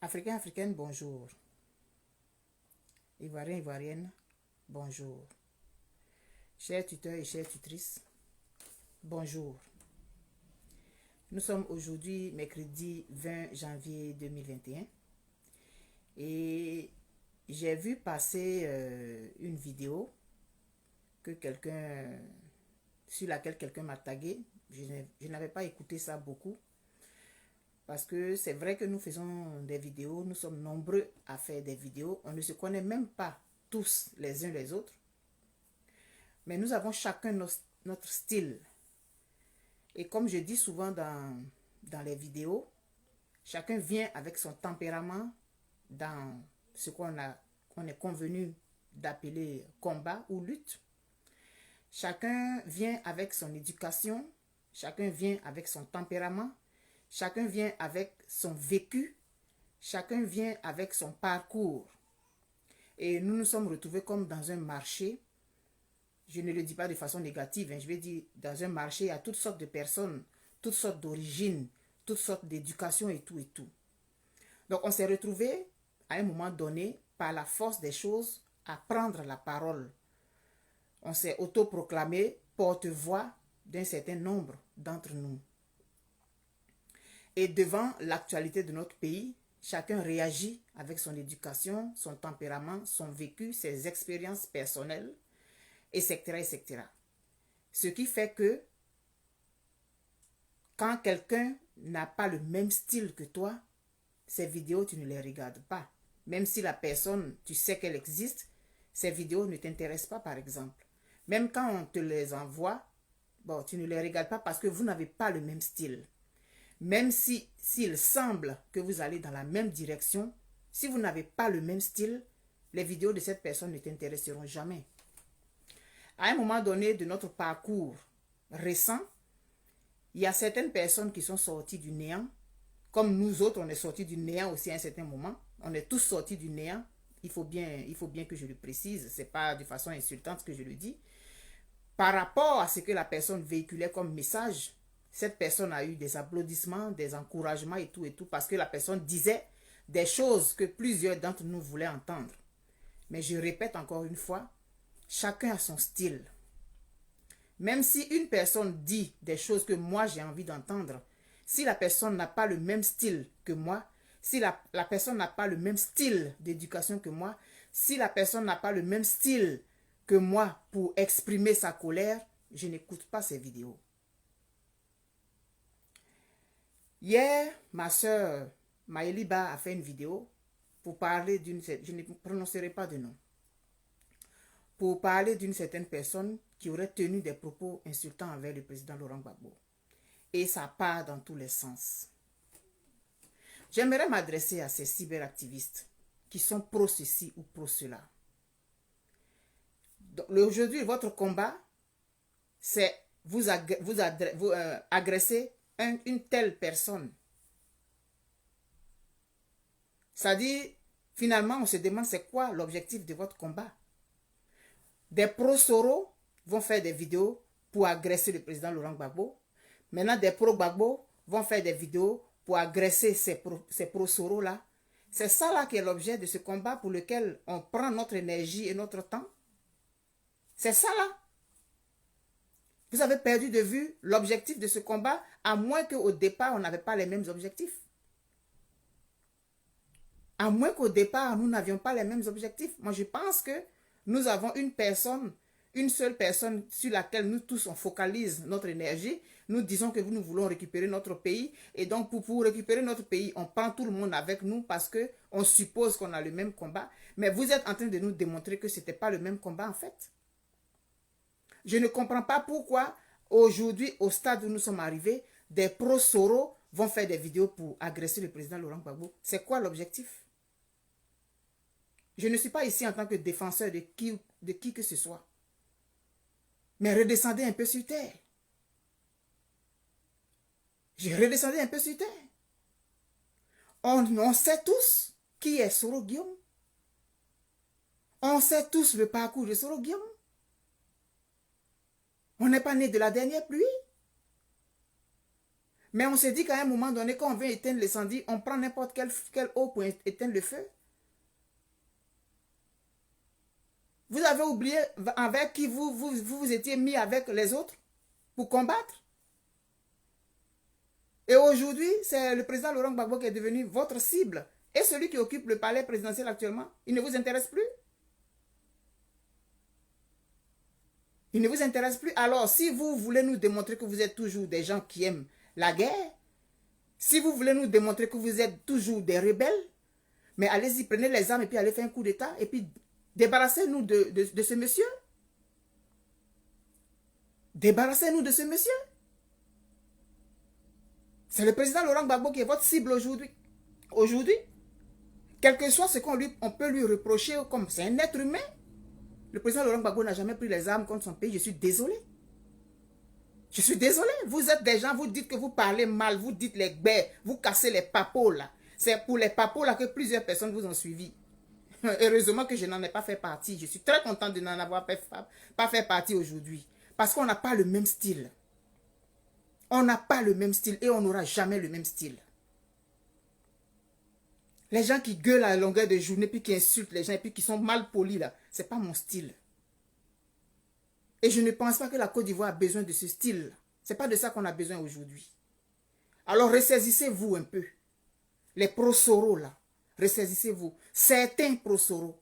Africains, Africaines, bonjour. Ivoiriens, Ivoiriennes, bonjour. Chers tuteurs et chères tutrices, bonjour. Nous sommes aujourd'hui mercredi 20 janvier 2021 et j'ai vu passer une vidéo que sur laquelle quelqu'un m'a tagué. Je n'avais pas écouté ça beaucoup parce que c'est vrai que nous faisons des vidéos, nous sommes nombreux à faire des vidéos, on ne se connaît même pas tous les uns les autres, mais nous avons chacun notre style. Et comme je dis souvent dans les vidéos, chacun vient avec son tempérament dans ce qu'on est convenu d'appeler combat ou lutte. Chacun vient avec son éducation, chacun vient avec son tempérament, chacun vient avec son vécu, chacun vient avec son parcours. Et nous nous sommes retrouvés comme dans un marché. Je ne le dis pas de façon négative, je vais dire dans un marché, il y a toutes sortes de personnes, toutes sortes d'origines, toutes sortes d'éducation et tout et tout. Donc on s'est retrouvés à un moment donné, par la force des choses, à prendre la parole. On s'est autoproclamé porte-voix d'un certain nombre d'entre nous. Et devant l'actualité de notre pays, chacun réagit avec son éducation, son tempérament, son vécu, ses expériences personnelles, etc., etc. Ce qui fait que quand quelqu'un n'a pas le même style que toi, ces vidéos, tu ne les regardes pas. Même si la personne, tu sais qu'elle existe, ces vidéos ne t'intéressent pas, par exemple. Même quand on te les envoie, bon, tu ne les regardes pas parce que vous n'avez pas le même style. Même s'il semble que vous allez dans la même direction, si vous n'avez pas le même style, les vidéos de cette personne ne t'intéresseront jamais. À un moment donné de notre parcours récent, il y a certaines personnes qui sont sorties du néant, comme nous autres, on est sortis du néant aussi à un certain moment. On est tous sortis du néant. Il faut bien que je le précise. Ce n'est pas de façon insultante que je le dis. Par rapport à ce que la personne véhiculait comme message, cette personne a eu des applaudissements, des encouragements et tout, parce que la personne disait des choses que plusieurs d'entre nous voulaient entendre. Mais je répète encore une fois, chacun a son style. Même si une personne dit des choses que moi j'ai envie d'entendre, si la personne n'a pas le même style que moi, si la personne n'a pas le même style d'éducation que moi, si la personne n'a pas le même style que moi pour exprimer sa colère, je n'écoute pas ces vidéos. Hier, ma soeur Maëliba a fait une vidéo pour parler je ne prononcerai pas de nom, pour parler d'une certaine personne qui aurait tenu des propos insultants envers le président Laurent Gbagbo. Et ça part dans tous les sens. J'aimerais m'adresser à ces cyberactivistes qui sont pro ceci ou pro cela. Aujourd'hui, votre combat, c'est vous agresser une telle personne. C'est-à-dire, finalement, on se demande c'est quoi l'objectif de votre combat. Des pro-Soro vont faire des vidéos pour agresser le président Laurent Gbagbo. Maintenant, des pro-Gbagbo vont faire des vidéos pour agresser ces pro-Soro-là. C'est ça là qui est l'objet de ce combat pour lequel on prend notre énergie et notre temps. C'est ça là. Vous avez perdu de vue l'objectif de ce combat, à moins qu'au départ, on n'avait pas les mêmes objectifs. À moins qu'au départ, nous n'avions pas les mêmes objectifs. Moi, je pense que nous avons une seule personne sur laquelle nous tous on focalise notre énergie. Nous disons que nous voulons récupérer notre pays. Et donc, pour récupérer notre pays, on prend tout le monde avec nous parce qu'on suppose qu'on a le même combat. Mais vous êtes en train de nous démontrer que ce n'était pas le même combat en fait. Je ne comprends pas pourquoi aujourd'hui, au stade où nous sommes arrivés, des pro-Soro vont faire des vidéos pour agresser le président Laurent Gbagbo. C'est quoi l'objectif? Je ne suis pas ici en tant que défenseur de qui que ce soit. Mais redescendez un peu sur terre. Je redescendais un peu sur terre. On sait tous qui est Soro Guillaume. On sait tous le parcours de Soro Guillaume. On n'est pas né de la dernière pluie. Mais on se dit qu'à un moment donné, quand on veut éteindre l'incendie, on prend n'importe quelle eau pour éteindre le feu. Vous avez oublié avec qui vous étiez mis avec les autres pour combattre. Et aujourd'hui, c'est le président Laurent Gbagbo qui est devenu votre cible. Et celui qui occupe le palais présidentiel actuellement, il ne vous intéresse plus? Il ne vous intéresse plus? Alors, si vous voulez nous démontrer que vous êtes toujours des gens qui aiment la guerre, si vous voulez nous démontrer que vous êtes toujours des rebelles, mais allez-y, prenez les armes et puis allez faire un coup d'État et puis débarrassez-nous de ce monsieur. Débarrassez-nous de ce monsieur. C'est le président Laurent Gbagbo qui est votre cible aujourd'hui. Aujourd'hui, quel que soit ce on peut lui reprocher, comme c'est un être humain, le président Laurent Gbagbo n'a jamais pris les armes contre son pays. Je suis désolé. Je suis désolé. Vous êtes des gens, vous dites que vous parlez mal, vous dites les gbères, vous cassez les papos là. C'est pour les papos là que plusieurs personnes vous ont suivi. Heureusement que je n'en ai pas fait partie. Je suis très content de n'en avoir pas fait partie aujourd'hui. Parce qu'on n'a pas le même style. On n'a pas le même style et on n'aura jamais le même style. Les gens qui gueulent à la longueur de journée, puis qui insultent les gens, et puis qui sont mal polis là, c'est pas mon style. Et je ne pense pas que la Côte d'Ivoire a besoin de ce style. C'est pas de ça qu'on a besoin aujourd'hui. Alors ressaisissez-vous un peu. Les pro-Soro là, ressaisissez-vous. Certains pro-Soro.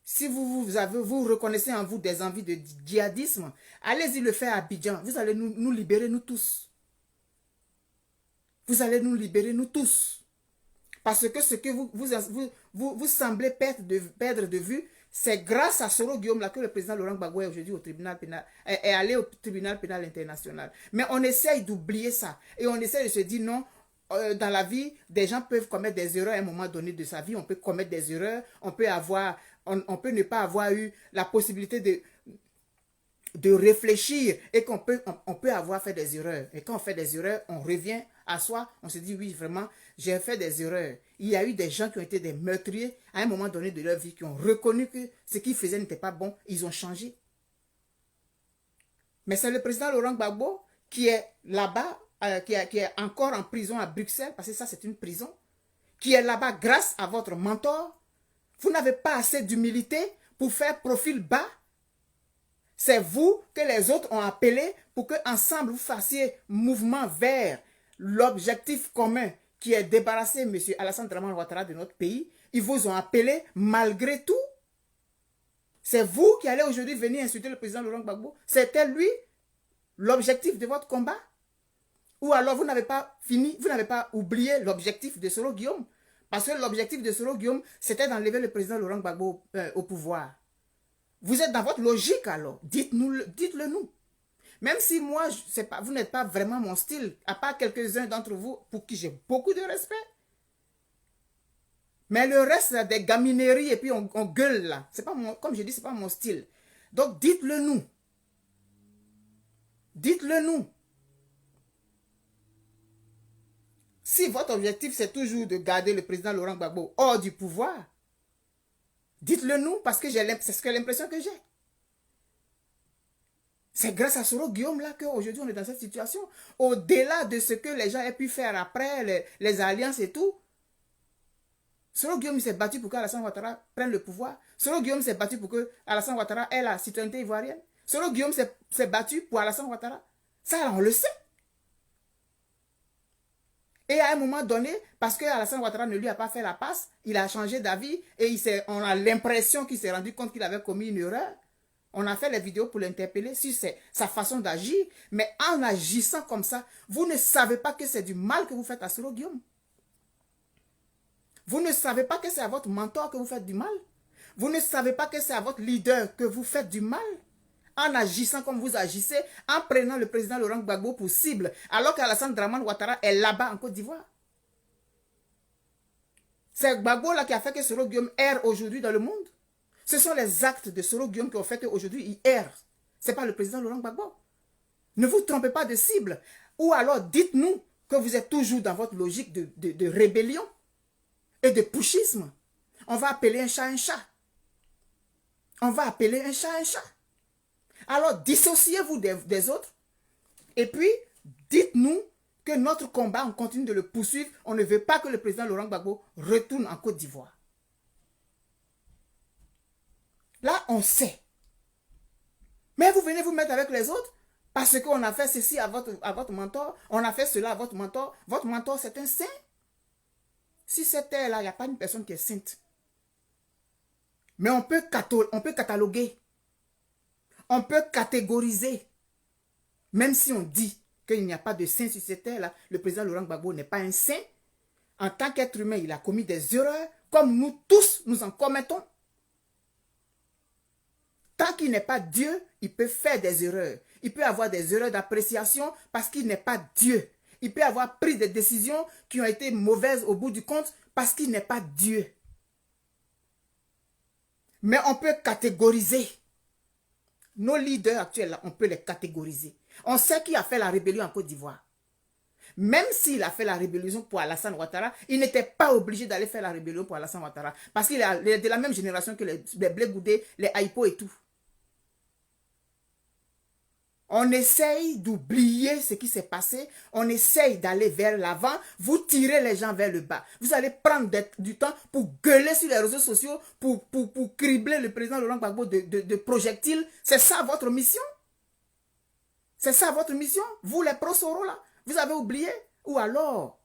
Si vous reconnaissez en vous des envies de djihadisme, allez-y le faire à Abidjan. Vous allez nous libérer, nous tous. Vous allez nous libérer, nous tous. Parce que ce que vous semblez perdre de vue, c'est grâce à Soro Guillaume là que le président Laurent Gbagbo est aujourd'hui au tribunal pénal, est allé au tribunal pénal international. Mais on essaye d'oublier ça. Et on essaye de se dire non, dans la vie, des gens peuvent commettre des erreurs à un moment donné de sa vie. On peut commettre des erreurs, on peut ne pas avoir eu la possibilité de réfléchir et qu'on peut avoir fait des erreurs. Et quand on fait des erreurs, on revient à soi, on se dit oui, vraiment, j'ai fait des erreurs. Il y a eu des gens qui ont été des meurtriers à un moment donné de leur vie, qui ont reconnu que ce qu'ils faisaient n'était pas bon, ils ont changé. Mais c'est le président Laurent Gbagbo qui est là-bas, qui est encore en prison à Bruxelles, parce que ça c'est une prison, qui est là-bas grâce à votre mentor. Vous n'avez pas assez d'humilité pour faire profil bas. C'est vous que les autres ont appelé pour que ensemble vous fassiez mouvement vers l'objectif commun qui est débarrasser M. Alassane Dramane Ouattara de notre pays. Ils vous ont appelé malgré tout. C'est vous qui allez aujourd'hui venir insulter le président Laurent Gbagbo. C'était lui l'objectif de votre combat? Ou alors vous n'avez pas fini, vous n'avez pas oublié l'objectif de Soro Guillaume? Parce que l'objectif de Soro Guillaume, c'était d'enlever le président Laurent Gbagbo au pouvoir. Vous êtes dans votre logique alors. Dites-le nous. Même si moi, vous n'êtes pas vraiment mon style, à part quelques-uns d'entre vous pour qui j'ai beaucoup de respect. Mais le reste, là, des gamineries et puis on gueule là. C'est pas comme je dis, c'est pas mon style. Donc dites-le nous. Dites-le nous. Si votre objectif c'est toujours de garder le président Laurent Gbagbo hors du pouvoir, dites-le nous parce que c'est l'impression que j'ai. C'est grâce à Soro Guillaume là qu'aujourd'hui on est dans cette situation. Au-delà de ce que les gens aient pu faire après, les alliances et tout, Soro Guillaume s'est battu pour qu'Alassane Ouattara prenne le pouvoir. Soro Guillaume s'est battu pour que Alassane Ouattara ait la citoyenneté ivoirienne. Soro Guillaume s'est battu pour Alassane Ouattara. Ça, on le sait. Et à un moment donné, parce que Alassane Ouattara ne lui a pas fait la passe, il a changé d'avis et on a l'impression qu'il s'est rendu compte qu'il avait commis une erreur. On a fait les vidéos pour l'interpeller sur sa façon d'agir. Mais en agissant comme ça, vous ne savez pas que c'est du mal que vous faites à Soro Guillaume. Vous ne savez pas que c'est à votre mentor que vous faites du mal. Vous ne savez pas que c'est à votre leader que vous faites du mal. En agissant comme vous agissez, en prenant le président Laurent Gbagbo pour cible, alors qu'Alassane Dramane Ouattara est là-bas en Côte d'Ivoire. C'est Gbagbo là qui a fait que Soro Guillaume erre aujourd'hui dans le monde. Ce sont les actes de Soro Guillaume qui ont fait qu'aujourd'hui il erre. Ce n'est pas le président Laurent Gbagbo. Ne vous trompez pas de cible. Ou alors dites-nous que vous êtes toujours dans votre logique de rébellion et de pushisme. On va appeler un chat un chat. On va appeler un chat un chat. Alors dissociez-vous des autres et puis Dites-nous que notre combat, on continue de le poursuivre. On ne veut pas que le président Laurent Gbagbo retourne en Côte d'Ivoire. Là, on sait. Mais vous venez vous mettre avec les autres parce qu'on a fait ceci à votre mentor, on a fait cela à votre mentor. Votre mentor, c'est un saint. Si cette terre-là, il n'y a pas une personne qui est sainte. Mais on peut cataloguer. On peut catégoriser. Même si on dit qu'il n'y a pas de saint sur cette terre-là, le président Laurent Gbagbo n'est pas un saint. En tant qu'être humain, il a commis des erreurs, comme nous tous, nous en commettons. Tant qu'il n'est pas Dieu, il peut faire des erreurs. Il peut avoir des erreurs d'appréciation parce qu'il n'est pas Dieu. Il peut avoir pris des décisions qui ont été mauvaises au bout du compte parce qu'il n'est pas Dieu. Mais on peut catégoriser. Nos leaders actuels, on peut les catégoriser. On sait qui a fait la rébellion en Côte d'Ivoire. Même s'il a fait la rébellion pour Alassane Ouattara, il n'était pas obligé d'aller faire la rébellion pour Alassane Ouattara. Parce qu'il est de la même génération que les Blé Goudé, les Haïpo et tout. On essaye d'oublier ce qui s'est passé. On essaye d'aller vers l'avant. Vous tirez les gens vers le bas. Vous allez prendre du temps pour gueuler sur les réseaux sociaux, pour cribler le président Laurent Gbagbo de projectiles. C'est ça votre mission? C'est ça votre mission? Vous les pro-Soro là, vous avez oublié? Ou alors,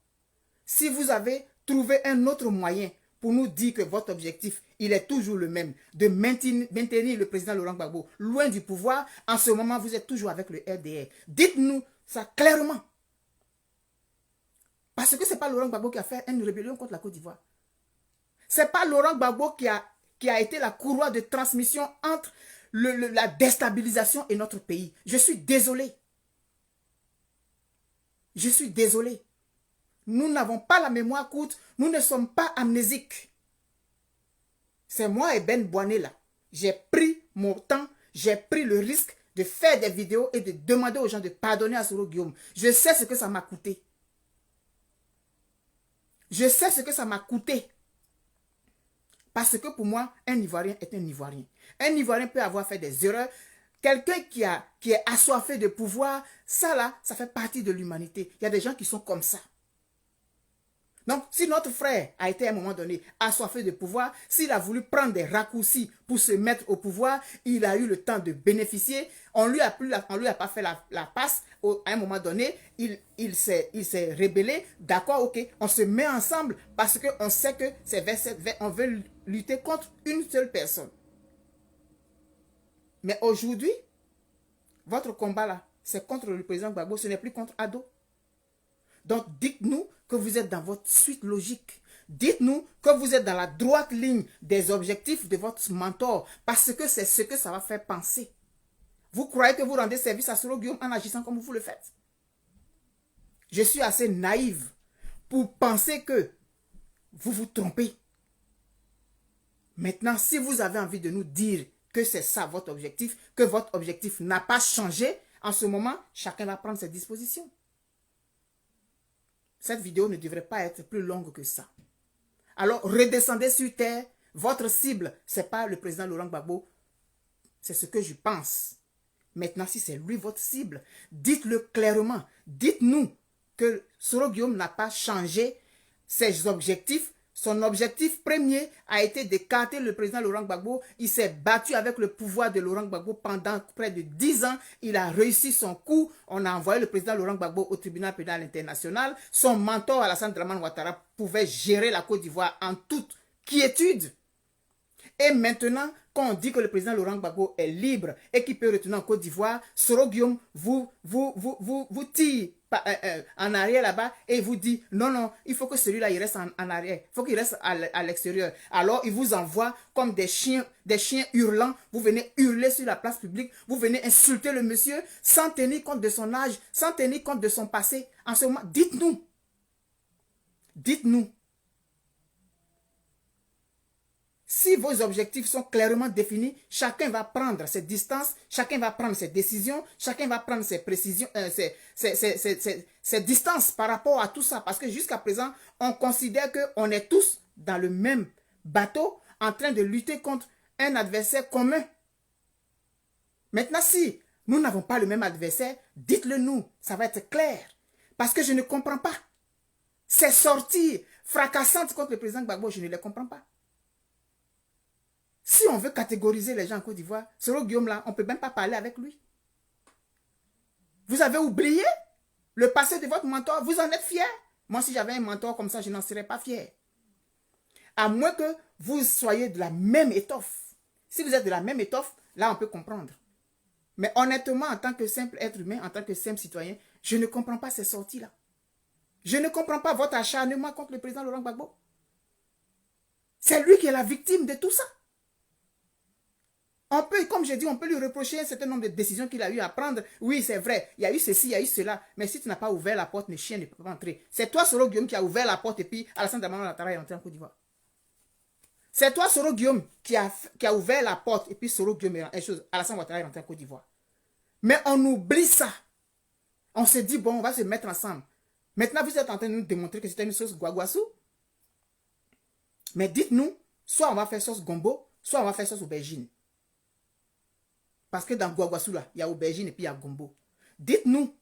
si vous avez trouvé un autre moyen pour nous dire que votre objectif, il est toujours le même, de maintenir le président Laurent Gbagbo loin du pouvoir, en ce moment, vous êtes toujours avec le RDR. Dites-nous ça clairement. Parce que ce n'est pas Laurent Gbagbo qui a fait une rébellion contre la Côte d'Ivoire. Ce n'est pas Laurent Gbagbo qui a été la courroie de transmission entre la déstabilisation et notre pays. Je suis désolé. Je suis désolé. Nous n'avons pas la mémoire courte. Nous ne sommes pas amnésiques. C'est moi et Ben Boané là. J'ai pris mon temps. J'ai pris le risque de faire des vidéos et de demander aux gens de pardonner à Soro Guillaume. Je sais ce que ça m'a coûté. Je sais ce que ça m'a coûté. Parce que pour moi, un Ivoirien est un Ivoirien. Un Ivoirien peut avoir fait des erreurs. Quelqu'un qui est assoiffé de pouvoir, ça là, ça fait partie de l'humanité. Il y a des gens qui sont comme ça. Donc, si notre frère a été à un moment donné assoiffé de pouvoir, s'il a voulu prendre des raccourcis pour se mettre au pouvoir, il a eu le temps de bénéficier. On lui a pas fait la passe. À un moment donné, il s'est rébellé. D'accord, ok, on se met ensemble parce qu'on sait que on veut lutter contre une seule personne. Mais aujourd'hui, votre combat là, c'est contre le président Gbagbo, ce n'est plus contre Ado. Donc, dites-nous que vous êtes dans votre suite logique. Dites-nous que vous êtes dans la droite ligne des objectifs de votre mentor, parce que c'est ce que ça va faire penser. Vous croyez que vous rendez service à Soro Guillaume en agissant comme vous le faites? Je suis assez naïve pour penser que vous vous trompez. Maintenant, si vous avez envie de nous dire que c'est ça votre objectif, que votre objectif n'a pas changé, en ce moment, chacun va prendre ses dispositions. Cette vidéo ne devrait pas être plus longue que ça. Alors, redescendez sur terre. Votre cible, ce n'est pas le président Laurent Gbagbo. C'est ce que je pense. Maintenant, si c'est lui votre cible, dites-le clairement. Dites-nous que Soro Guillaume n'a pas changé ses objectifs. Son objectif premier a été d'écarter le président Laurent Gbagbo. Il s'est battu avec le pouvoir de Laurent Gbagbo pendant près de 10 ans. Il a réussi son coup. On a envoyé le président Laurent Gbagbo au tribunal pénal international. Son mentor Alassane Dramane Ouattara pouvait gérer la Côte d'Ivoire en toute quiétude. Et maintenant, quand on dit que le président Laurent Gbagbo est libre et qu'il peut retourner en Côte d'Ivoire, Soro Guillaume vous tire en arrière là-bas et vous dit non, non, il faut que celui-là il reste en arrière, il faut qu'il reste à l'extérieur. Alors il vous envoie comme des chiens hurlants, vous venez hurler sur la place publique, vous venez insulter le monsieur sans tenir compte de son âge, sans tenir compte de son passé. En ce moment, dites-nous. Dites-nous. Si vos objectifs sont clairement définis, chacun va prendre ses distances, chacun va prendre ses décisions, chacun va prendre ses précisions, ses distances par rapport à tout ça. Parce que jusqu'à présent, on considère qu'on est tous dans le même bateau en train de lutter contre un adversaire commun. Maintenant, si nous n'avons pas le même adversaire, dites-le nous, ça va être clair. Parce que je ne comprends pas. Ces sorties fracassantes contre le président Gbagbo, je ne les comprends pas. Si on veut catégoriser les gens en Côte d'Ivoire, Soro Guillaume là, on ne peut même pas parler avec lui. Vous avez oublié le passé de votre mentor, vous en êtes fier. Moi, si j'avais un mentor comme ça, je n'en serais pas fier. À moins que vous soyez de la même étoffe. Si vous êtes de la même étoffe, là, on peut comprendre. Mais honnêtement, en tant que simple être humain, en tant que simple citoyen, je ne comprends pas ces sorties-là. Je ne comprends pas votre acharnement contre le président Laurent Gbagbo. C'est lui qui est la victime de tout ça. On peut, comme j'ai dit, on peut lui reprocher un certain nombre de décisions qu'il a eu à prendre. Oui, c'est vrai, il y a eu ceci, il y a eu cela. Mais si tu n'as pas ouvert la porte, le chien ne peut pas entrer. C'est toi, Soro Guillaume, qui a ouvert la porte et puis Alassane Dramane Ouattara est entré en Côte d'Ivoire. C'est toi, Soro Guillaume, qui a ouvert la porte et puis Soro Guillaume Alassane Ouattara est entré en Côte d'Ivoire. Mais on oublie ça. On se dit, bon, on va se mettre ensemble. Maintenant, vous êtes en train de nous démontrer que c'était une sauce guaguassou. Mais dites-nous, soit on va faire sauce gombo, soit on va faire sauce aubergine. Parce que dans guaguassou, là, il y a aubergine et puis il y a gombo. Dites-nous,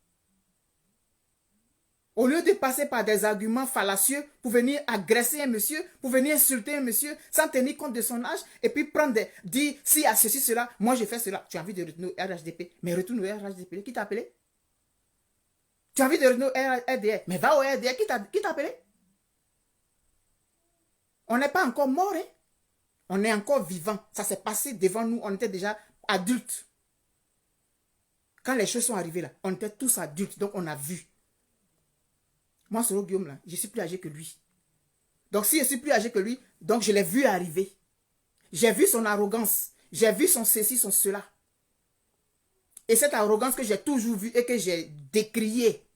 au lieu de passer par des arguments fallacieux pour venir agresser un monsieur, pour venir insulter un monsieur, sans tenir compte de son âge, et puis dire, si à ceci, cela, moi je fais cela. Tu as envie de retourner au RHDP, mais retourne au RHDP. Qui t'a appelé? Tu as envie de retourner au RDR, mais va au RDR. Qui t'a appelé? On n'est pas encore mort, hein? On est encore vivant. Ça s'est passé devant nous, on était déjà adultes. Quand les choses sont arrivées là, on était tous adultes, donc on a vu. Moi, Soro Guillaume, là, je suis plus âgé que lui. Donc, si je suis plus âgé que lui, donc je l'ai vu arriver. J'ai vu son arrogance. J'ai vu son ceci, son cela. Et cette arrogance que j'ai toujours vue et que j'ai décriée.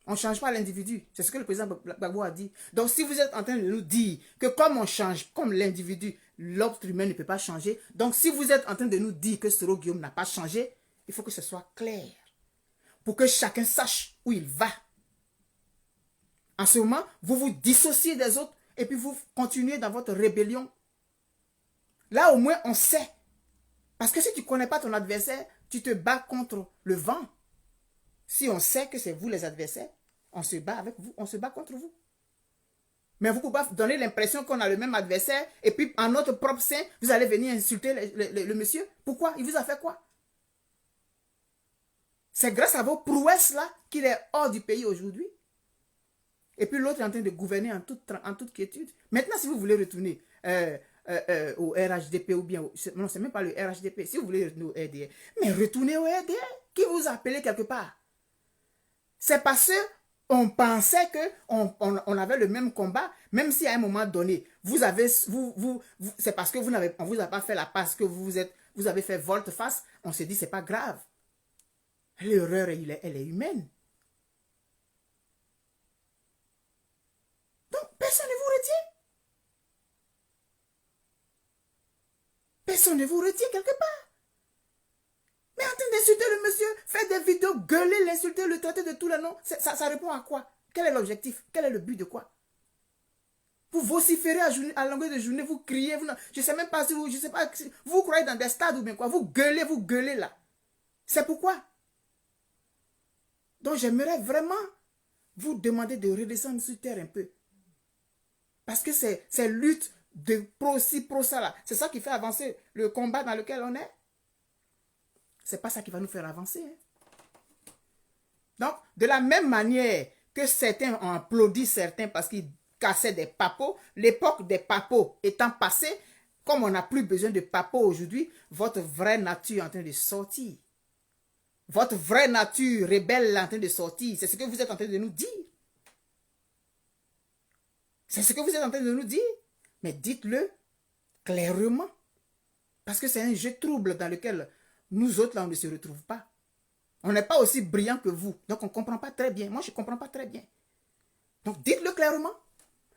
On ne change pas l'individu. C'est ce que le président Gbagbo a dit. Donc, si vous êtes en train de nous dire que comme on change, comme l'individu, l'être humain ne peut pas changer. Donc, si vous êtes en train de nous dire que Soro Guillaume n'a pas changé, il faut que ce soit clair. Pour que chacun sache où il va. En ce moment, vous vous dissociez des autres et puis vous continuez dans votre rébellion. Là, au moins, on sait. Parce que si tu ne connais pas ton adversaire, tu te bats contre le vent. Si on sait que c'est vous les adversaires, on se bat avec vous, on se bat contre vous. Mais vous ne pouvez pas donner l'impression qu'on a le même adversaire et puis en notre propre sein, vous allez venir insulter le monsieur. Pourquoi? Il vous a fait quoi? C'est grâce à vos prouesses là qu'il est hors du pays aujourd'hui. Et puis l'autre est en train de gouverner en toute quiétude. Maintenant, si vous voulez retourner au RHDP ou bien... non, c'est même pas le RHDP. Si vous voulez retourner au RDR, mais retournez au RDR. Qui vous a appelé quelque part? C'est parce qu'on pensait qu'on avait le même combat, même si à un moment donné, c'est parce que on ne vous a pas fait la passe, que vous avez fait volte-face, on s'est dit, c'est pas grave. L'erreur, elle est humaine. Donc, personne ne vous retient. Personne ne vous retient quelque part. Mais en train d'insulter le monsieur, faire des vidéos, gueuler, l'insulter, le traiter de tous les noms, ça répond à quoi? Quel est l'objectif? Quel est le but de quoi? Vous vociférez à longueur de journée, vous criez, je ne sais même pas si vous, je sais pas, vous croyez dans des stades ou bien quoi, vous gueulez là. C'est pourquoi? Donc j'aimerais vraiment vous demander de redescendre sur terre un peu. Parce que c'est lutte de pro-ci, pro-ça là. C'est ça qui fait avancer le combat dans lequel on est. C'est pas ça qui va nous faire avancer. Hein. Donc, de la même manière que certains ont applaudi certains parce qu'ils cassaient des papeaux, l'époque des papeaux étant passée, comme on n'a plus besoin de papeaux aujourd'hui, votre vraie nature est en train de sortir. Votre vraie nature rebelle est en train de sortir. C'est ce que vous êtes en train de nous dire. C'est ce que vous êtes en train de nous dire. Mais dites-le clairement. Parce que c'est un jeu trouble dans lequel nous autres, là, on ne se retrouve pas. On n'est pas aussi brillant que vous. Donc, on ne comprend pas très bien. Moi, je ne comprends pas très bien. Donc, dites-le clairement.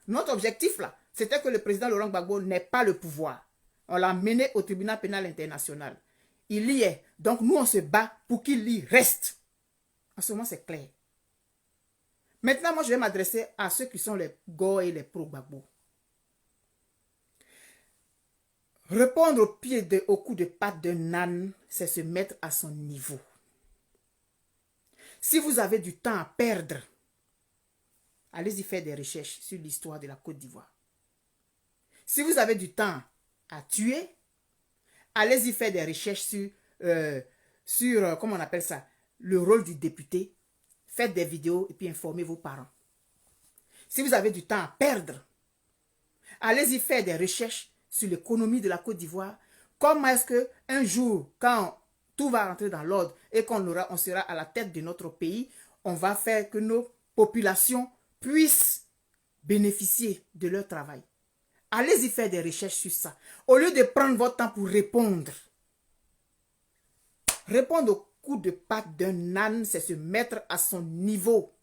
Notre objectif, là, c'était que le président Laurent Gbagbo n'ait pas le pouvoir. On l'a mené au tribunal pénal international. Il y est. Donc, nous, on se bat pour qu'il y reste. En ce moment, c'est clair. Maintenant, moi, je vais m'adresser à ceux qui sont les go et les pro-Gbagbo. Répondre au coup de patte d'un âne, c'est se mettre à son niveau. Si vous avez du temps à perdre, allez-y faire des recherches sur l'histoire de la Côte d'Ivoire. Si vous avez du temps à tuer, allez-y faire des recherches sur comment on appelle ça, le rôle du député. Faites des vidéos et puis informez vos parents. Si vous avez du temps à perdre, allez-y faire des recherches sur l'économie de la Côte d'Ivoire. Comment est-ce qu'un jour, quand tout va rentrer dans l'ordre et on sera à la tête de notre pays, on va faire que nos populations puissent bénéficier de leur travail. Allez-y faire des recherches sur ça. Au lieu de prendre votre temps pour répondre. Répondre au coup de patte d'un âne, c'est se mettre à son niveau.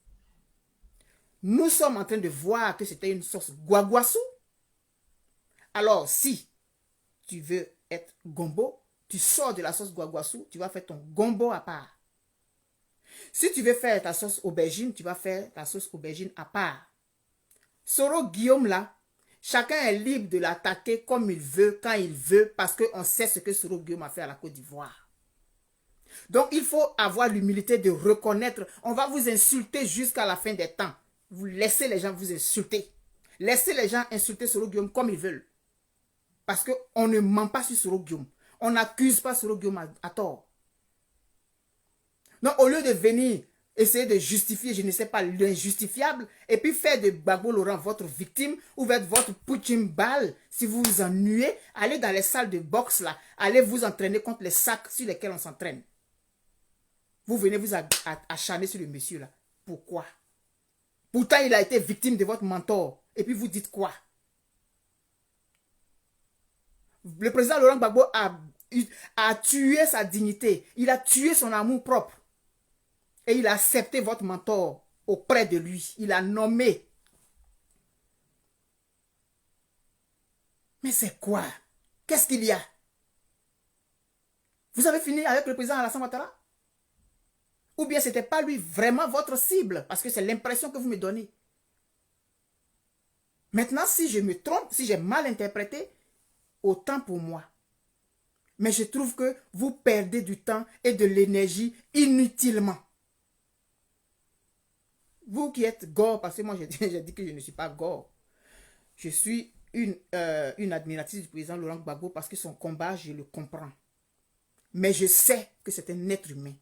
Nous sommes en train de voir que c'était une sauce guaguassou. Alors, si tu veux être gombo, tu sors de la sauce guaguassou, tu vas faire ton gombo à part. Si tu veux faire ta sauce aubergine, tu vas faire ta sauce aubergine à part. Soro Guillaume là, chacun est libre de l'attaquer comme il veut, quand il veut, parce qu'on sait ce que Soro Guillaume a fait à la Côte d'Ivoire. Donc, il faut avoir l'humilité de reconnaître. On va vous insulter jusqu'à la fin des temps. Vous laissez les gens vous insulter. Laissez les gens insulter Soro Guillaume comme ils veulent. Parce qu'on ne ment pas sur Soro Guillaume. On n'accuse pas Soro Guillaume à tort. Donc, au lieu de venir essayer de justifier, je ne sais pas, l'injustifiable, et puis faire de Gbagbo Laurent votre victime, ou votre punching ball, si vous vous ennuyez, allez dans les salles de boxe là, allez vous entraîner contre les sacs sur lesquels on s'entraîne. Vous venez vous acharner sur le monsieur là. Pourquoi? Pourtant, il a été victime de votre mentor. Et puis vous dites quoi? Le président Laurent Gbagbo a tué sa dignité. Il a tué son amour propre. Et il a accepté votre mentor auprès de lui. Il a nommé. Mais c'est quoi? Qu'est-ce qu'il y a? Vous avez fini avec le président Alassane Ouattara? Ou bien ce n'était pas lui vraiment votre cible? Parce que c'est l'impression que vous me donnez. Maintenant, si je me trompe, si j'ai mal interprété, autant pour moi. Mais je trouve que vous perdez du temps et de l'énergie inutilement. Vous qui êtes gore, parce que moi j'ai dit que je ne suis pas gore. Je suis une admiratrice du président Laurent Gbagbo parce que son combat, je le comprends. Mais je sais que c'est un être humain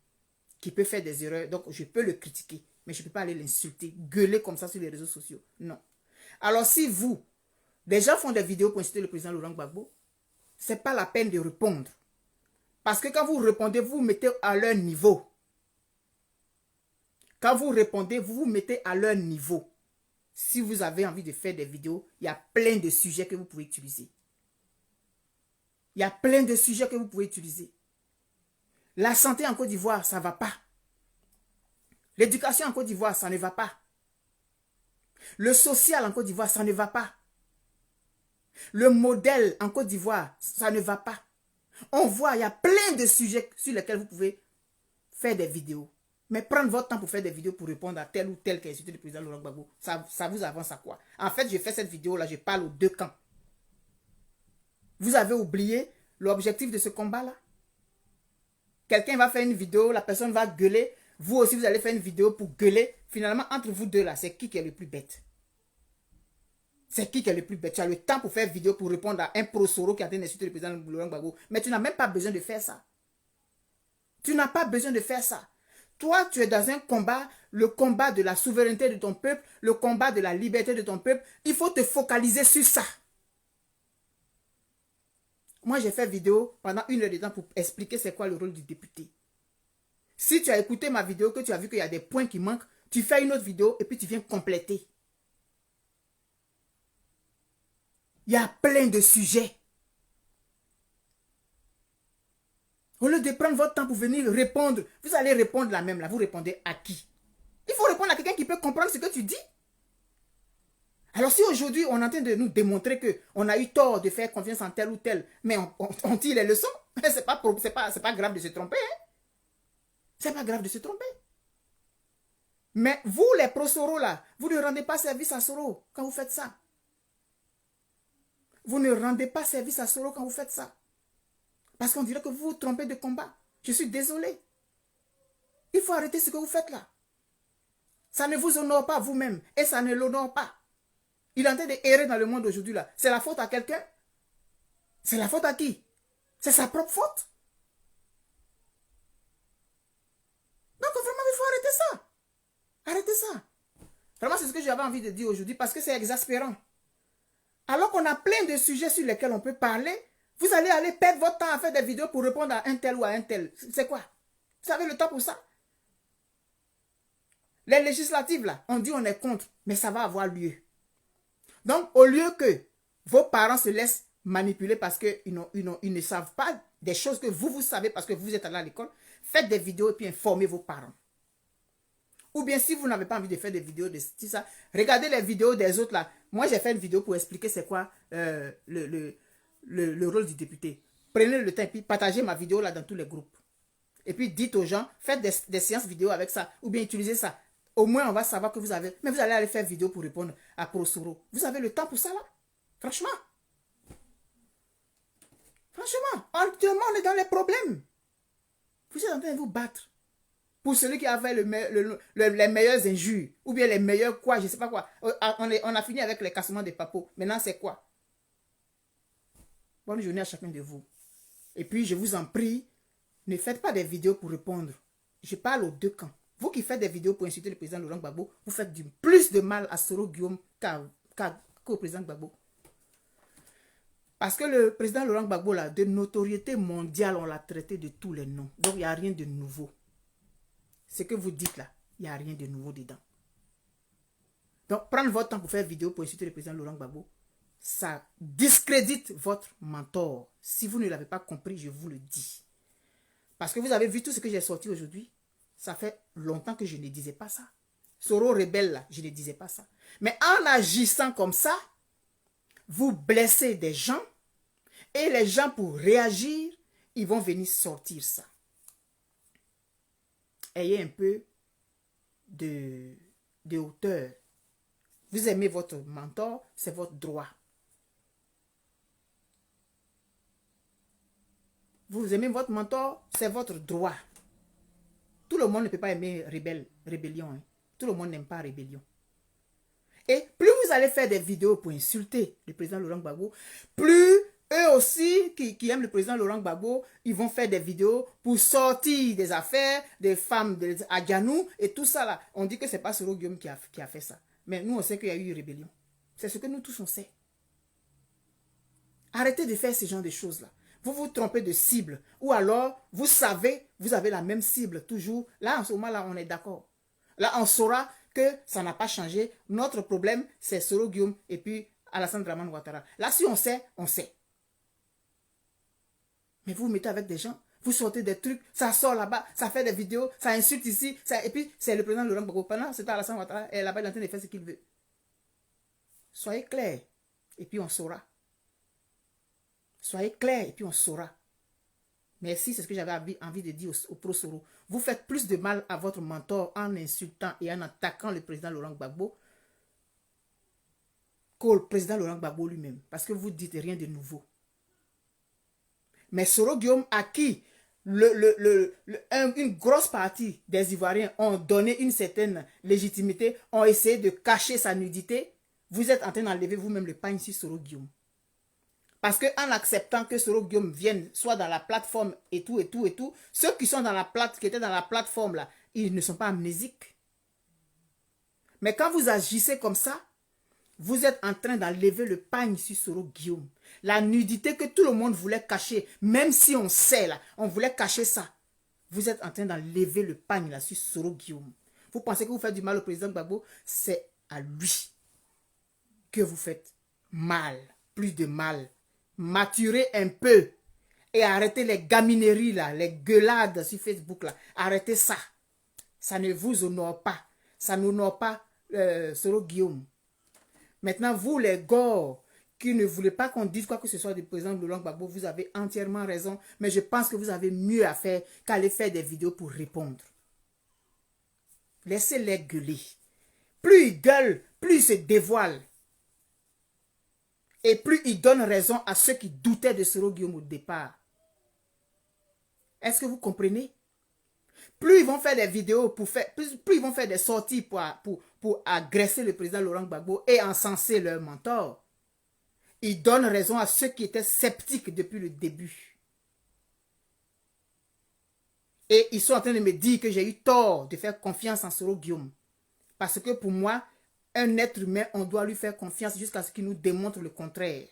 qui peut faire des erreurs. Donc je peux le critiquer, mais je ne peux pas aller l'insulter, gueuler comme ça sur les réseaux sociaux. Non. Alors si vous, des gens font des vidéos pour insulter le président Laurent Gbagbo, ce n'est pas la peine de répondre. Parce que quand vous répondez, vous vous mettez à leur niveau. Quand vous répondez, vous vous mettez à leur niveau. Si vous avez envie de faire des vidéos, il y a plein de sujets que vous pouvez utiliser. Il y a plein de sujets que vous pouvez utiliser. La santé en Côte d'Ivoire, ça ne va pas. L'éducation en Côte d'Ivoire, ça ne va pas. Le social en Côte d'Ivoire, ça ne va pas. Le modèle en Côte d'Ivoire, ça ne va pas. On voit, il y a plein de sujets sur lesquels vous pouvez faire des vidéos. Mais prendre votre temps pour faire des vidéos pour répondre à tel ou tel qui a insulté le président Laurent Gbagbo, ça vous avance à quoi? En fait, je fais cette vidéo-là, je parle aux deux camps. Vous avez oublié l'objectif de ce combat-là? Quelqu'un va faire une vidéo, la personne va gueuler, vous aussi vous allez faire une vidéo pour gueuler. Finalement, entre vous deux là, c'est qui est le plus bête? C'est qui est le plus bête? Tu as le temps pour faire vidéo pour répondre à un pro-Soro qui a insulté le président Laurent Gbagbo. Mais tu n'as même pas besoin de faire ça. Tu n'as pas besoin de faire ça. Toi, tu es dans un combat, le combat de la souveraineté de ton peuple, le combat de la liberté de ton peuple. Il faut te focaliser sur ça. Moi, j'ai fait vidéo pendant 1 heure de temps pour expliquer c'est quoi le rôle du député. Si tu as écouté ma vidéo, que tu as vu qu'il y a des points qui manquent, tu fais une autre vidéo et puis tu viens compléter. Il y a plein de sujets. Au lieu de prendre votre temps pour venir répondre, vous allez répondre la même là. Vous répondez à qui? Il faut répondre à quelqu'un qui peut comprendre ce que tu dis. Alors si aujourd'hui on est en train de nous démontrer qu'on a eu tort de faire confiance en tel ou tel, mais on tire les leçons, c'est pas grave de se tromper. Hein? C'est pas grave de se tromper. Mais vous les pro-Soro là, vous ne rendez pas service à Soro quand vous faites ça. Vous ne rendez pas service à Soro quand vous faites ça. Parce qu'on dirait que vous vous trompez de combat. Je suis désolé. Il faut arrêter ce que vous faites là. Ça ne vous honore pas vous-même et ça ne l'honore pas. Il est en train d'errer dans le monde aujourd'hui là. C'est la faute à quelqu'un? C'est la faute à qui? C'est sa propre faute. Donc vraiment, il faut arrêter ça. Arrêtez ça. Vraiment, c'est ce que j'avais envie de dire aujourd'hui parce que c'est exaspérant. Alors qu'on a plein de sujets sur lesquels on peut parler, vous allez aller perdre votre temps à faire des vidéos pour répondre à un tel ou à un tel. C'est quoi? Vous avez le temps pour ça? Les législatives, là, on dit on est contre, mais ça va avoir lieu. Donc, au lieu que vos parents se laissent manipuler parce qu'ils ne savent pas des choses que vous savez parce que vous êtes allé à l'école, faites des vidéos et puis informez vos parents. Ou bien, si vous n'avez pas envie de faire des vidéos de ça, regardez les vidéos des autres là. Moi, j'ai fait une vidéo pour expliquer c'est quoi le rôle du député. Prenez le temps et puis partagez ma vidéo là dans tous les groupes. Et puis, dites aux gens, faites des séances vidéo avec ça. Ou bien, utilisez ça. Au moins, on va savoir que vous avez... Mais vous allez aller faire vidéo pour répondre à Prosoro. Vous avez le temps pour ça là? Franchement. Franchement, actuellement, on est dans les problèmes. Vous êtes en train de vous battre. Pour celui qui a fait les meilleures injures, ou bien les meilleurs quoi, je ne sais pas quoi. On a fini avec les cassements des papos. Maintenant, c'est quoi? Bonne journée à chacun de vous. Et puis, je vous en prie, ne faites pas des vidéos pour répondre. Je parle aux deux camps. Vous qui faites des vidéos pour insulter le président Laurent Gbagbo, vous faites plus de mal à Soro Guillaume qu'au président Gbagbo. Parce que le président Laurent Gbagbo, là, de notoriété mondiale, on l'a traité de tous les noms. Donc, il n'y a rien de nouveau. Ce que vous dites là, il n'y a rien de nouveau dedans. Donc, prendre votre temps pour faire vidéo pour insulter le président Laurent Gbagbo, ça discrédite votre mentor. Si vous ne l'avez pas compris, je vous le dis. Parce que vous avez vu tout ce que j'ai sorti aujourd'hui. Ça fait longtemps que je ne disais pas ça. Soro rebelle là, je ne disais pas ça. Mais en agissant comme ça, vous blessez des gens et les gens pour réagir, ils vont venir sortir ça. Ayez un peu de hauteur. Vous aimez votre mentor, c'est votre droit. Vous aimez votre mentor, c'est votre droit. Tout le monde ne peut pas aimer rébellion. Hein. Tout le monde n'aime pas rébellion. Et plus vous allez faire des vidéos pour insulter le président Laurent Gbagbo, plus eux aussi qui aiment le président Laurent Gbagbo, ils vont faire des vidéos pour sortir des affaires des femmes de Adjanou et tout ça là. On dit que c'est pas Soro Guillaume qui a fait ça. Mais nous on sait qu'il y a eu une rébellion. C'est ce que nous tous on sait. Arrêtez de faire ce genre de choses là. Vous vous trompez de cible. Ou alors, vous savez, vous avez la même cible toujours. Là, en ce moment-là, on est d'accord. Là, on saura que ça n'a pas changé. Notre problème, c'est Soro Guillaume et puis Alassane Dramane Ouattara. Là, si on sait, on sait. Mais vous vous mettez avec des gens, vous sortez des trucs, ça sort là-bas, ça fait des vidéos, ça insulte ici, et puis c'est le président Laurent Gbagbo. Pendant c'est Alassane Ouattara, et là-bas, il est en train de faire ce qu'il veut. Soyez clairs, et puis on saura. Soyez clairs et puis on saura. Merci, c'est ce que j'avais envie de dire au Prosoro. Vous faites plus de mal à votre mentor en insultant et en attaquant le président Laurent Gbagbo qu'au président Laurent Gbagbo lui-même. Parce que vous dites rien de nouveau. Mais Soro Guillaume, à qui une grosse partie des Ivoiriens ont donné une certaine légitimité, ont essayé de cacher sa nudité, vous êtes en train d'enlever vous-même le pain sur Soro Guillaume. Parce qu'en acceptant que Soro Guillaume vienne soit dans la plateforme et tout, ceux qui sont dans qui étaient dans la plateforme là, ils ne sont pas amnésiques. Mais quand vous agissez comme ça, vous êtes en train d'enlever le pagne sur Soro Guillaume. La nudité que tout le monde voulait cacher, même si on sait là, on voulait cacher ça. Vous êtes en train d'enlever le pagne là sur Soro Guillaume. Vous pensez que vous faites du mal au président Gbagbo, c'est à lui que vous faites mal, plus de mal. Maturez un peu et arrêtez les gamineries là, les gueulades sur Facebook là. Arrêtez ça. Ça ne vous honore pas. Ça n'honore pas Soro Guillaume. Maintenant, vous les gars qui ne voulez pas qu'on dise quoi que ce soit du président Laurent Gbagbo, vous avez entièrement raison. Mais je pense que vous avez mieux à faire qu'aller faire des vidéos pour répondre. Laissez-les gueuler. Plus ils gueulent, plus ils se dévoilent. Et plus il donne raison à ceux qui doutaient de Soro Guillaume au départ. Est-ce que vous comprenez? plus ils vont faire des vidéos pour faire, plus ils vont faire des sorties pour agresser le président Laurent Gbagbo et encenser leur mentor. Ils donnent raison à ceux qui étaient sceptiques depuis le début. Et ils sont en train de me dire que j'ai eu tort de faire confiance en Soro Guillaume. Parce que pour moi, un être humain, on doit lui faire confiance jusqu'à ce qu'il nous démontre le contraire.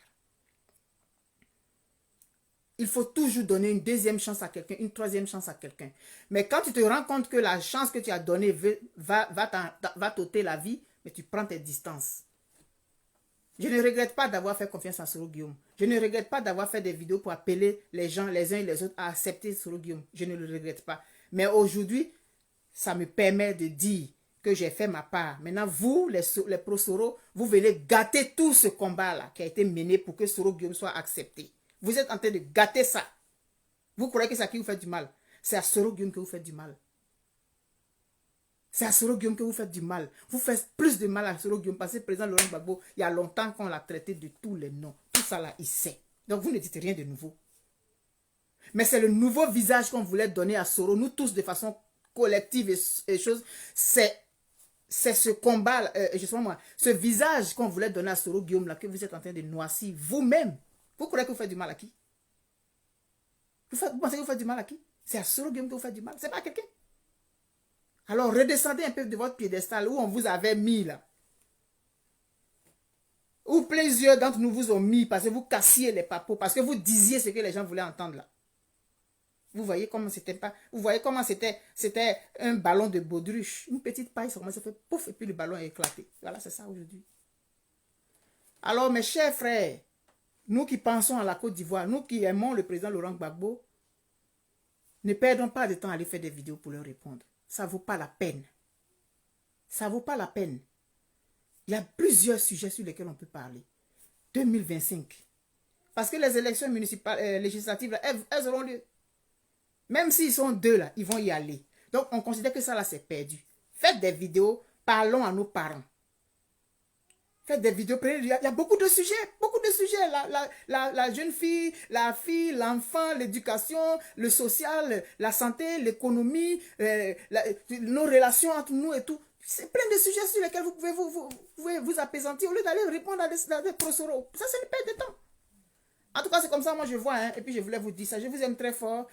Il faut toujours donner une deuxième chance à quelqu'un, une troisième chance à quelqu'un. Mais quand tu te rends compte que la chance que tu as donnée va t'ôter la vie, mais tu prends tes distances. Je ne regrette pas d'avoir fait confiance à Soro Guillaume. Je ne regrette pas d'avoir fait des vidéos pour appeler les gens, les uns et les autres, à accepter Soro Guillaume. Je ne le regrette pas. Mais aujourd'hui, ça me permet de dire que j'ai fait ma part. Maintenant, vous, les pro-Soro, vous venez gâter tout ce combat-là qui a été mené pour que Soro Guillaume soit accepté. Vous êtes en train de gâter ça. Vous croyez que c'est à qui vous fait du mal? C'est à Soro Guillaume que vous faites du mal. C'est à Soro Guillaume que vous faites du mal. Vous faites plus de mal à Soro Guillaume parce que le président Laurent Gbagbo, il y a longtemps qu'on l'a traité de tous les noms. Tout ça là, il sait. Donc vous ne dites rien de nouveau. Mais c'est le nouveau visage qu'on voulait donner à Soro, nous tous de façon collective et chose. C'est ce combat, justement moi, ce visage qu'on voulait donner à Soro Guillaume là, que vous êtes en train de noircir vous-même. Vous croyez que vous faites du mal à qui? Vous pensez que vous faites du mal à qui? C'est à Soro Guillaume que vous faites du mal. C'est pas à quelqu'un. Alors redescendez un peu de votre piédestal où on vous avait mis là. Où plusieurs d'entre nous vous ont mis parce que vous cassiez les papos, parce que vous disiez ce que les gens voulaient entendre là. Vous voyez comment c'était pas. Vous voyez comment c'était un ballon de baudruche. Une petite paille, ça commence à faire pouf et puis le ballon est éclaté. Voilà, c'est ça aujourd'hui. Alors mes chers frères, nous qui pensons à la Côte d'Ivoire, nous qui aimons le président Laurent Gbagbo, ne perdons pas de temps à aller faire des vidéos pour leur répondre. Ça ne vaut pas la peine. Ça ne vaut pas la peine. Il y a plusieurs sujets sur lesquels on peut parler. 2025. Parce que les élections municipales, législatives, là, elles auront lieu. Même s'ils sont deux là, ils vont y aller. Donc on considère que ça là c'est perdu. Faites des vidéos, parlons à nos parents. Faites des vidéos, il y a beaucoup de sujets, la jeune fille, la fille, l'enfant, l'éducation, le social, la santé, l'économie, nos relations entre nous et tout. C'est plein de sujets sur lesquels vous pouvez vous apaisantir au lieu d'aller répondre à des pro-Soro. Ça, c'est une perte de temps. En tout cas, c'est comme ça, moi je vois, hein, et puis je voulais vous dire ça. Je vous aime très fort.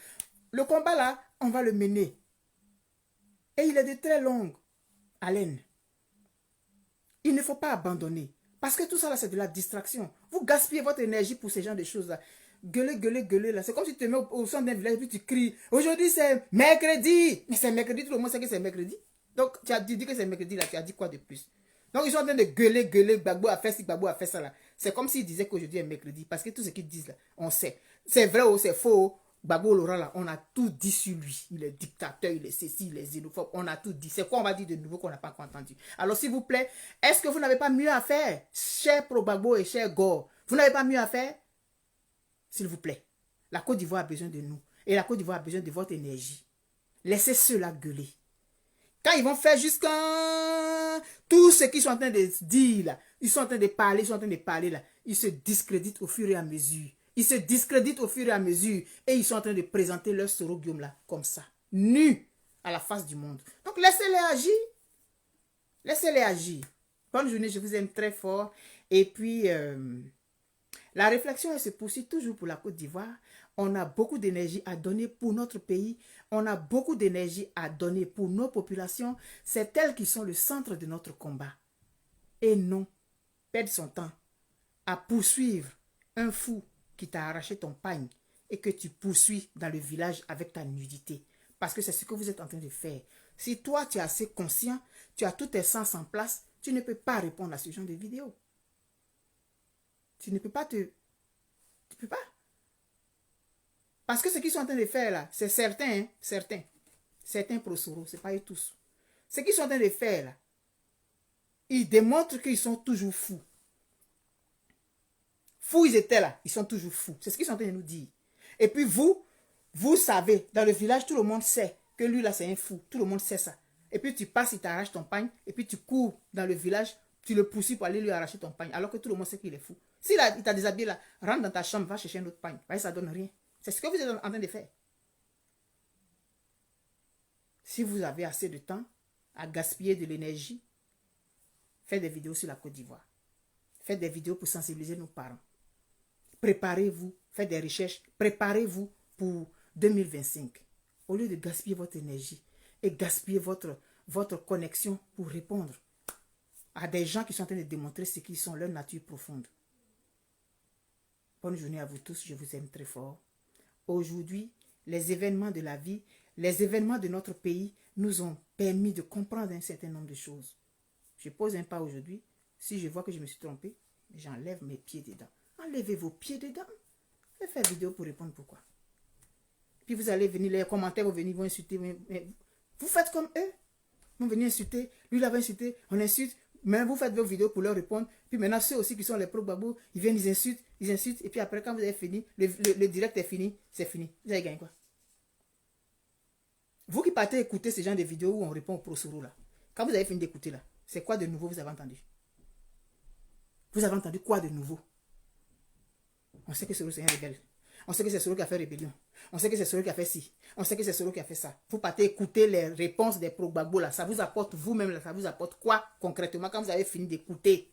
Le combat là, on va le mener. Et il est de très longue haleine. Il ne faut pas abandonner. Parce que tout ça là, c'est de la distraction. Vous gaspillez votre énergie pour ce genre de choses là. Gueuler là. C'est comme si tu te mets au centre d'un village et puis tu cries. Aujourd'hui c'est mercredi. Mais c'est mercredi, tout le monde sait que c'est mercredi. Donc tu as dit que c'est mercredi là, tu as dit quoi de plus? Donc ils sont en train de gueuler, Gbagbo a fait ci, Gbagbo a fait ça là. C'est comme s'ils disaient qu'aujourd'hui est mercredi. Parce que tout ce qu'ils disent là, on sait. C'est vrai ou c'est faux. Gbagbo Laurent là, on a tout dit sur lui. Il est dictateur, il est ceci, il est xénophobe. On a tout dit. C'est quoi on va dire de nouveau qu'on n'a pas entendu? Alors s'il vous plaît, est-ce que vous n'avez pas mieux à faire? Cher Pro Gbagbo et cher Gore, vous n'avez pas mieux à faire? S'il vous plaît. La Côte d'Ivoire a besoin de nous. Et la Côte d'Ivoire a besoin de votre énergie. Laissez ceux-là gueuler. Quand ils vont faire jusqu'à tout ce qu'ils sont en train de dire là, ils sont en train de parler, là, ils se discréditent au fur et à mesure. Ils se discréditent au fur et à mesure et ils sont en train de présenter leur Soro Guillaume là, comme ça, nus à la face du monde. Donc laissez-les agir. Laissez-les agir. Bonne journée, je vous aime très fort. Et puis, la réflexion elle se poursuit toujours pour la Côte d'Ivoire. On a beaucoup d'énergie à donner pour notre pays. On a beaucoup d'énergie à donner pour nos populations. C'est elles qui sont le centre de notre combat. Et non, perdre son temps à poursuivre un fou qui t'a arraché ton pagne et que tu poursuis dans le village avec ta nudité. Parce que c'est ce que vous êtes en train de faire. Si toi, tu es assez conscient, tu as tous tes sens en place, tu ne peux pas répondre à ce genre de vidéo. Tu ne peux pas Tu peux pas. Parce que ce qu'ils sont en train de faire là, c'est certains, hein, certains pro-Soro, ce n'est pas eux tous. Ce qu'ils sont en train de faire là, ils démontrent qu'ils sont toujours fous. Fous ils étaient là, ils sont toujours fous. C'est ce qu'ils sont en train de nous dire. Et puis vous savez, dans le village, tout le monde sait que lui là c'est un fou. Tout le monde sait ça. Et puis tu passes, il t'arrache ton pagne, et puis tu cours dans le village, tu le poursuis pour aller lui arracher ton pagne, alors que tout le monde sait qu'il est fou. Si là, il t'a déshabillé là, rentre dans ta chambre, va chercher un autre pagne. Ça donne rien. C'est ce que vous êtes en train de faire. Si vous avez assez de temps à gaspiller de l'énergie, faites des vidéos sur la Côte d'Ivoire. Faites des vidéos pour sensibiliser nos parents. Préparez-vous, faites des recherches, préparez-vous pour 2025. Au lieu de gaspiller votre énergie et gaspiller votre connexion pour répondre à des gens qui sont en train de démontrer ce qu'ils sont, leur nature profonde. Bonne journée à vous tous, je vous aime très fort. Aujourd'hui, les événements de la vie, les événements de notre pays nous ont permis de comprendre un certain nombre de choses. Je pose un pas aujourd'hui. Si je vois que je me suis trompé, j'enlève mes pieds dedans. Enlevez vos pieds dedans. Je vais faire vidéo pour répondre pourquoi. Puis vous allez venir, les commentaires vont venir, vont insulter. Mais vous faites comme eux. Ils vont venir insulter. Lui, là va insulter. On insulte. Mais vous faites vos vidéos pour leur répondre. Puis maintenant, ceux aussi qui sont les pro-babou, ils viennent, ils insultent. Et puis après, quand vous avez fini, le direct est fini. C'est fini. Vous avez gagné quoi? Vous qui partez écouter ce genre de vidéos où on répond au pro-sourou là. Quand vous avez fini d'écouter là, c'est quoi de nouveau vous avez entendu? Vous avez entendu quoi de nouveau? On sait que c'est le Seigneur rebelle. On sait que c'est celui qui a fait rébellion. On sait que c'est celui qui a fait ci. On sait que c'est celui qui a fait ça. Vous partez écouter les réponses des pro-babou là. Ça vous apporte vous-même là. Ça vous apporte quoi concrètement quand vous avez fini d'écouter?